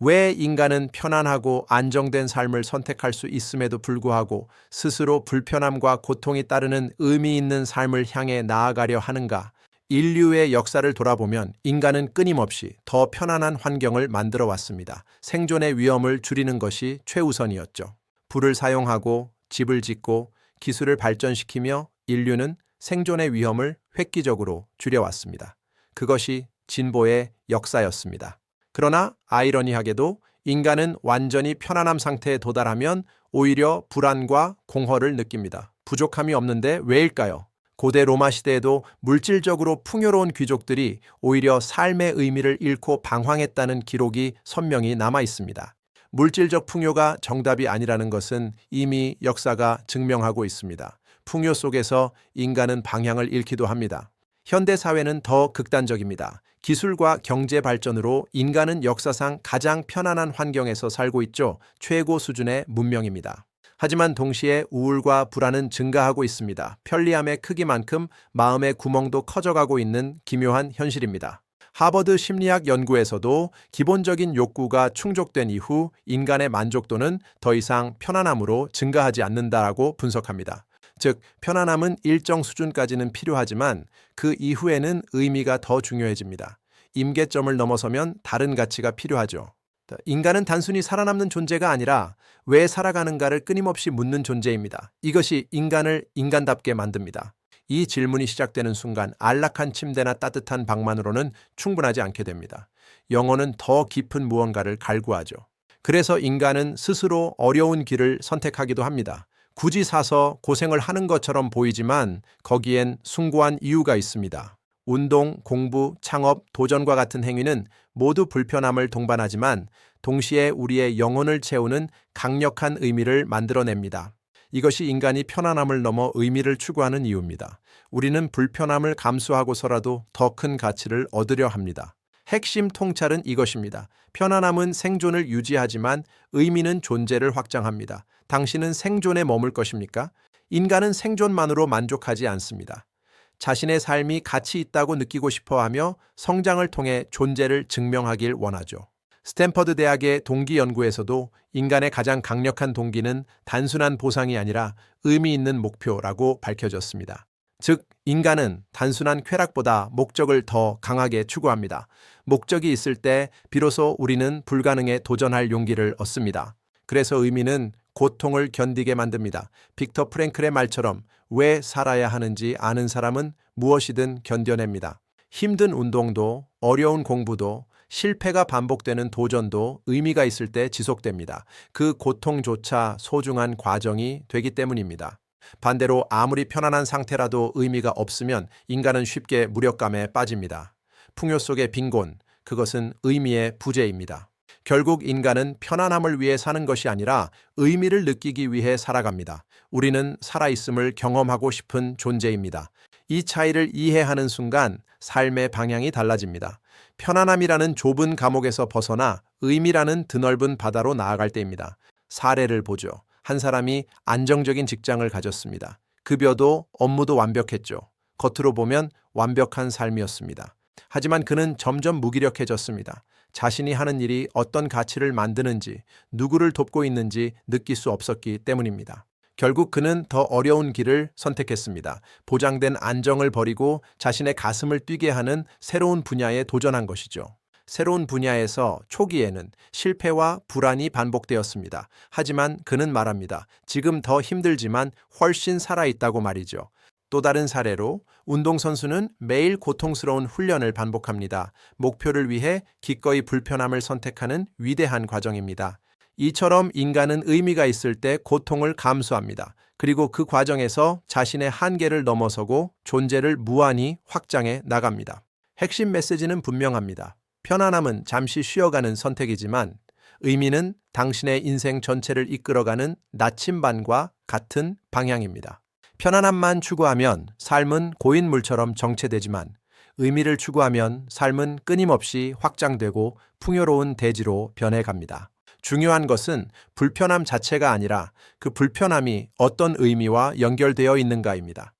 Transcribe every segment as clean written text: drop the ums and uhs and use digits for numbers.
왜 인간은 편안하고 안정된 삶을 선택할 수 있음에도 불구하고 스스로 불편함과 고통이 따르는 의미 있는 삶을 향해 나아가려 하는가? 인류의 역사를 돌아보면 인간은 끊임없이 더 편안한 환경을 만들어 왔습니다. 생존의 위험을 줄이는 것이 최우선이었죠. 불을 사용하고 집을 짓고 기술을 발전시키며 인류는 생존의 위험을 획기적으로 줄여왔습니다. 그것이 진보의 역사였습니다. 그러나 아이러니하게도 인간은 완전히 편안함 상태에 도달하면 오히려 불안과 공허를 느낍니다. 부족함이 없는데 왜일까요? 고대 로마 시대에도 물질적으로 풍요로운 귀족들이 오히려 삶의 의미를 잃고 방황했다는 기록이 선명히 남아 있습니다. 물질적 풍요가 정답이 아니라는 것은 이미 역사가 증명하고 있습니다. 풍요 속에서 인간은 방향을 잃기도 합니다. 현대 사회는 더 극단적입니다. 기술과 경제 발전으로 인간은 역사상 가장 편안한 환경에서 살고 있죠. 최고 수준의 문명입니다. 하지만 동시에 우울과 불안은 증가하고 있습니다. 편리함의 크기만큼 마음의 구멍도 커져가고 있는 기묘한 현실입니다. 하버드 심리학 연구에서도 기본적인 욕구가 충족된 이후 인간의 만족도는 더 이상 편안함으로 증가하지 않는다라고 분석합니다. 즉, 편안함은 일정 수준까지는 필요하지만 그 이후에는 의미가 더 중요해집니다. 임계점을 넘어서면 다른 가치가 필요하죠. 인간은 단순히 살아남는 존재가 아니라 왜 살아가는가를 끊임없이 묻는 존재입니다. 이것이 인간을 인간답게 만듭니다. 이 질문이 시작되는 순간 안락한 침대나 따뜻한 방만으로는 충분하지 않게 됩니다. 영혼은 더 깊은 무언가를 갈구하죠. 그래서 인간은 스스로 어려운 길을 선택하기도 합니다. 굳이 사서 고생을 하는 것처럼 보이지만 거기엔 숭고한 이유가 있습니다. 운동, 공부, 창업, 도전과 같은 행위는 모두 불편함을 동반하지만 동시에 우리의 영혼을 채우는 강력한 의미를 만들어냅니다. 이것이 인간이 편안함을 넘어 의미를 추구하는 이유입니다. 우리는 불편함을 감수하고서라도 더 큰 가치를 얻으려 합니다. 핵심 통찰은 이것입니다. 편안함은 생존을 유지하지만 의미는 존재를 확장합니다. 당신은 생존에 머물 것입니까? 인간은 생존만으로 만족하지 않습니다. 자신의 삶이 가치 있다고 느끼고 싶어하며 성장을 통해 존재를 증명하길 원하죠. 스탠퍼드 대학의 동기 연구에서도 인간의 가장 강력한 동기는 단순한 보상이 아니라 의미 있는 목표라고 밝혀졌습니다. 즉, 인간은 단순한 쾌락보다 목적을 더 강하게 추구합니다. 목적이 있을 때 비로소 우리는 불가능에 도전할 용기를 얻습니다. 그래서 의미는 고통을 견디게 만듭니다. 빅터 프랭클의 말처럼 왜 살아야 하는지 아는 사람은 무엇이든 견뎌냅니다. 힘든 운동도, 어려운 공부도, 실패가 반복되는 도전도 의미가 있을 때 지속됩니다. 그 고통조차 소중한 과정이 되기 때문입니다. 반대로 아무리 편안한 상태라도 의미가 없으면 인간은 쉽게 무력감에 빠집니다. 풍요 속의 빈곤, 그것은 의미의 부재입니다. 결국 인간은 편안함을 위해 사는 것이 아니라 의미를 느끼기 위해 살아갑니다. 우리는 살아있음을 경험하고 싶은 존재입니다. 이 차이를 이해하는 순간 삶의 방향이 달라집니다. 편안함이라는 좁은 감옥에서 벗어나 의미라는 드넓은 바다로 나아갈 때입니다. 사례를 보죠. 한 사람이 안정적인 직장을 가졌습니다. 급여도 업무도 완벽했죠. 겉으로 보면 완벽한 삶이었습니다. 하지만 그는 점점 무기력해졌습니다. 자신이 하는 일이 어떤 가치를 만드는지, 누구를 돕고 있는지 느낄 수 없었기 때문입니다. 결국 그는 더 어려운 길을 선택했습니다. 보장된 안정을 버리고 자신의 가슴을 뛰게 하는 새로운 분야에 도전한 것이죠. 새로운 분야에서 초기에는 실패와 불안이 반복되었습니다. 하지만 그는 말합니다. 지금 더 힘들지만 훨씬 살아있다고 말이죠. 또 다른 사례로 운동선수는 매일 고통스러운 훈련을 반복합니다. 목표를 위해 기꺼이 불편함을 선택하는 위대한 과정입니다. 이처럼 인간은 의미가 있을 때 고통을 감수합니다. 그리고 그 과정에서 자신의 한계를 넘어서고 존재를 무한히 확장해 나갑니다. 핵심 메시지는 분명합니다. 편안함은 잠시 쉬어가는 선택이지만 의미는 당신의 인생 전체를 이끌어가는 나침반과 같은 방향입니다. 편안함만 추구하면 삶은 고인물처럼 정체되지만 의미를 추구하면 삶은 끊임없이 확장되고 풍요로운 대지로 변해갑니다. 중요한 것은 불편함 자체가 아니라 그 불편함이 어떤 의미와 연결되어 있는가입니다.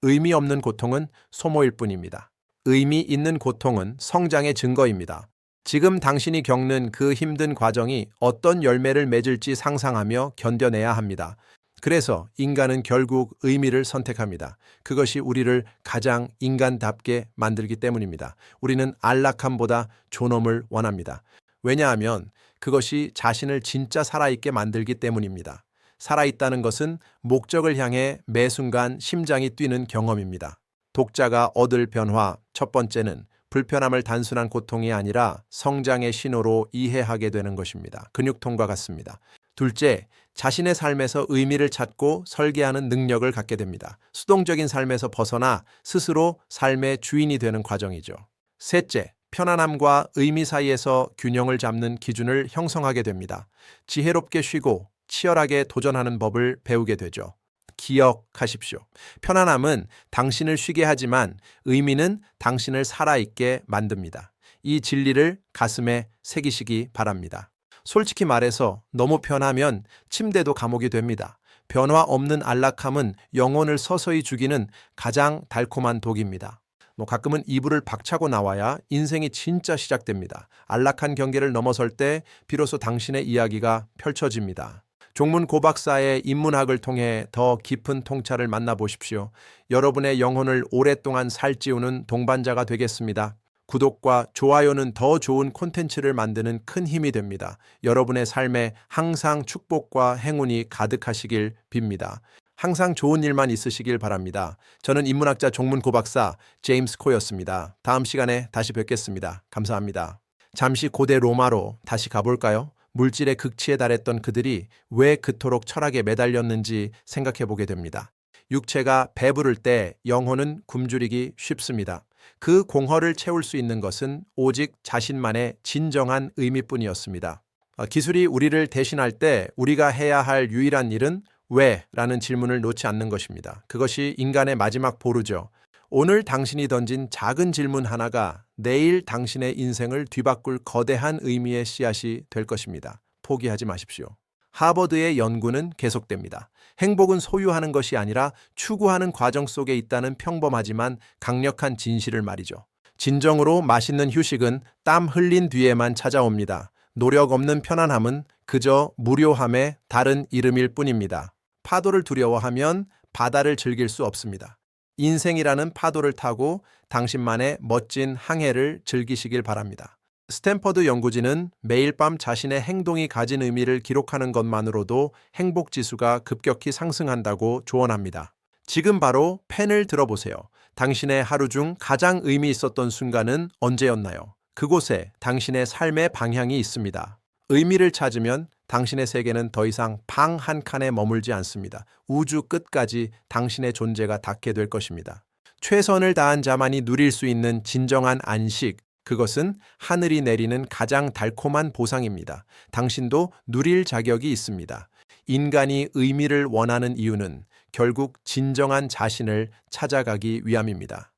의미 없는 고통은 소모일 뿐입니다. 의미 있는 고통은 성장의 증거입니다. 지금 당신이 겪는 그 힘든 과정이 어떤 열매를 맺을지 상상하며 견뎌내야 합니다. 그래서 인간은 결국 의미를 선택합니다. 그것이 우리를 가장 인간답게 만들기 때문입니다. 우리는 안락함보다 존엄을 원합니다. 왜냐하면 그것이 자신을 진짜 살아있게 만들기 때문입니다. 살아있다는 것은 목적을 향해 매 순간 심장이 뛰는 경험입니다. 독자가 얻을 변화, 첫 번째는 불편함을 단순한 고통이 아니라 성장의 신호로 이해하게 되는 것입니다. 근육통과 같습니다. 둘째, 자신의 삶에서 의미를 찾고 설계하는 능력을 갖게 됩니다. 수동적인 삶에서 벗어나 스스로 삶의 주인이 되는 과정이죠. 셋째, 편안함과 의미 사이에서 균형을 잡는 기준을 형성하게 됩니다. 지혜롭게 쉬고 치열하게 도전하는 법을 배우게 되죠. 기억하십시오. 편안함은 당신을 쉬게 하지만 의미는 당신을 살아있게 만듭니다. 이 진리를 가슴에 새기시기 바랍니다. 솔직히 말해서 너무 편하면 침대도 감옥이 됩니다. 변화 없는 안락함은 영혼을 서서히 죽이는 가장 달콤한 독입니다. 가끔은 이불을 박차고 나와야 인생이 진짜 시작됩니다. 안락한 경계를 넘어설 때 비로소 당신의 이야기가 펼쳐집니다. 종문 고박사의 인문학을 통해 더 깊은 통찰을 만나보십시오. 여러분의 영혼을 오랫동안 살찌우는 동반자가 되겠습니다. 구독과 좋아요는 더 좋은 콘텐츠를 만드는 큰 힘이 됩니다. 여러분의 삶에 항상 축복과 행운이 가득하시길 빕니다. 항상 좋은 일만 있으시길 바랍니다. 저는 인문학자 종문 고박사 제임스 코였습니다. 다음 시간에 다시 뵙겠습니다. 감사합니다. 잠시 고대 로마로 다시 가볼까요? 물질의 극치에 달했던 그들이 왜 그토록 철학에 매달렸는지 생각해 보게 됩니다. 육체가 배부를 때 영혼은 굶주리기 쉽습니다. 그 공허를 채울 수 있는 것은 오직 자신만의 진정한 의미뿐이었습니다. 기술이 우리를 대신할 때 우리가 해야 할 유일한 일은 왜? 라는 질문을 놓지 않는 것입니다. 그것이 인간의 마지막 보루죠. 오늘 당신이 던진 작은 질문 하나가 내일 당신의 인생을 뒤바꿀 거대한 의미의 씨앗이 될 것입니다. 포기하지 마십시오. 하버드의 연구는 계속됩니다. 행복은 소유하는 것이 아니라 추구하는 과정 속에 있다는 평범하지만 강력한 진실을 말이죠. 진정으로 맛있는 휴식은 땀 흘린 뒤에만 찾아옵니다. 노력 없는 편안함은 그저 무료함의 다른 이름일 뿐입니다. 파도를 두려워하면 바다를 즐길 수 없습니다. 인생이라는 파도를 타고 당신만의 멋진 항해를 즐기시길 바랍니다. 스탠퍼드 연구진은 매일 밤 자신의 행동이 가진 의미를 기록하는 것만으로도 행복 지수가 급격히 상승한다고 조언합니다. 지금 바로 펜을 들어보세요. 당신의 하루 중 가장 의미 있었던 순간은 언제였나요? 그곳에 당신의 삶의 방향이 있습니다. 의미를 찾으면 당신의 세계는 더 이상 방 한 칸에 머물지 않습니다. 우주 끝까지 당신의 존재가 닿게 될 것입니다. 최선을 다한 자만이 누릴 수 있는 진정한 안식, 그것은 하늘이 내리는 가장 달콤한 보상입니다. 당신도 누릴 자격이 있습니다. 인간이 의미를 원하는 이유는 결국 진정한 자신을 찾아가기 위함입니다.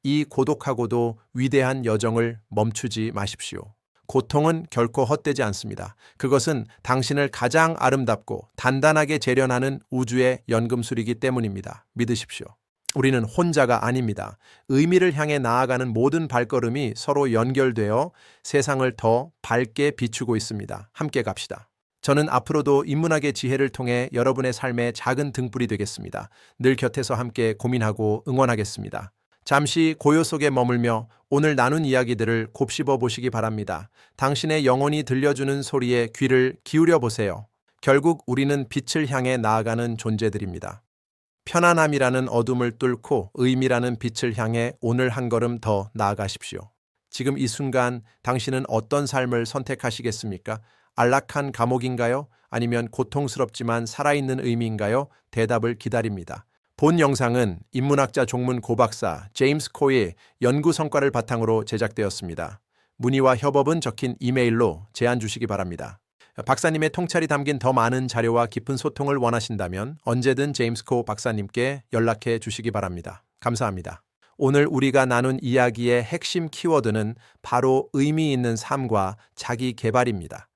이 고독하고도 위대한 여정을 멈추지 마십시오. 고통은 결코 헛되지 않습니다. 그것은 당신을 가장 아름답고 단단하게 재련하는 우주의 연금술이기 때문입니다. 믿으십시오. 우리는 혼자가 아닙니다. 의미를 향해 나아가는 모든 발걸음이 서로 연결되어 세상을 더 밝게 비추고 있습니다. 함께 갑시다. 저는 앞으로도 인문학의 지혜를 통해 여러분의 삶의 작은 등불이 되겠습니다. 늘 곁에서 함께 고민하고 응원하겠습니다. 잠시 고요 속에 머물며 오늘 나눈 이야기들을 곱씹어 보시기 바랍니다. 당신의 영혼이 들려주는 소리에 귀를 기울여 보세요. 결국 우리는 빛을 향해 나아가는 존재들입니다. 편안함이라는 어둠을 뚫고 의미라는 빛을 향해 오늘 한 걸음 더 나아가십시오. 지금 이 순간 당신은 어떤 삶을 선택하시겠습니까? 안락한 감옥인가요? 아니면 고통스럽지만 살아있는 의미인가요? 대답을 기다립니다. 본 영상은 인문학자 종문 고박사 제임스 코의 연구 성과를 바탕으로 제작되었습니다. 문의와 협업은 적힌 이메일로 제안 주시기 바랍니다. 박사님의 통찰이 담긴 더 많은 자료와 깊은 소통을 원하신다면 언제든 제임스 코 박사님께 연락해 주시기 바랍니다. 감사합니다. 오늘 우리가 나눈 이야기의 핵심 키워드는 바로 의미 있는 삶과 자기 개발입니다.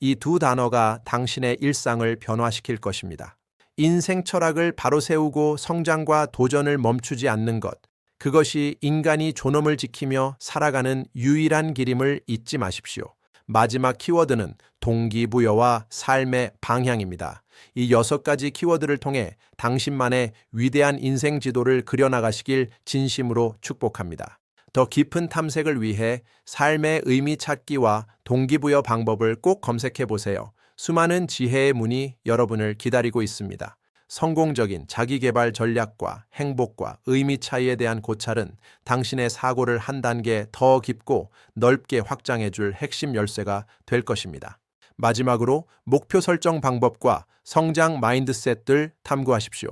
이 두 단어가 당신의 일상을 변화시킬 것입니다. 인생 철학을 바로 세우고 성장과 도전을 멈추지 않는 것, 그것이 인간이 존엄을 지키며 살아가는 유일한 길임을 잊지 마십시오. 마지막 키워드는 동기부여와 삶의 방향입니다. 이 6가지 키워드를 통해 당신만의 위대한 인생 지도를 그려나가시길 진심으로 축복합니다. 더 깊은 탐색을 위해 삶의 의미 찾기와 동기부여 방법을 꼭 검색해 보세요. 수많은 지혜의 문이 여러분을 기다리고 있습니다. 성공적인 자기계발 전략과 행복과 의미 차이에 대한 고찰은 당신의 사고를 한 단계 더 깊고 넓게 확장해 줄 핵심 열쇠가 될 것입니다. 마지막으로 목표 설정 방법과 성장 마인드셋들 탐구하십시오.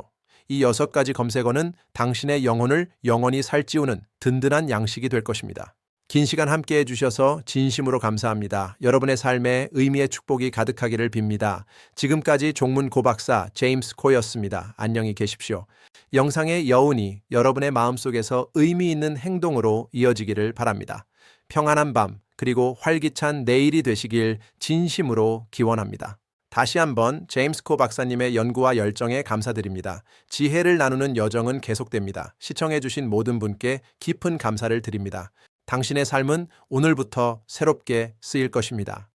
이 6가지 검색어는 당신의 영혼을 영원히 살찌우는 든든한 양식이 될 것입니다. 긴 시간 함께 해주셔서 진심으로 감사합니다. 여러분의 삶에 의미의 축복이 가득하기를 빕니다. 지금까지 종문 고박사 제임스 코였습니다. 안녕히 계십시오. 영상의 여운이 여러분의 마음속에서 의미 있는 행동으로 이어지기를 바랍니다. 평안한 밤 그리고 활기찬 내일이 되시길 진심으로 기원합니다. 다시 한번 제임스 코 박사님의 연구와 열정에 감사드립니다. 지혜를 나누는 여정은 계속됩니다. 시청해주신 모든 분께 깊은 감사를 드립니다. 당신의 삶은 오늘부터 새롭게 쓰일 것입니다.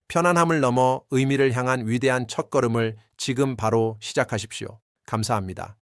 편안함을 넘어 의미를 향한 위대한 첫걸음을 지금 바로 시작하십시오. 감사합니다.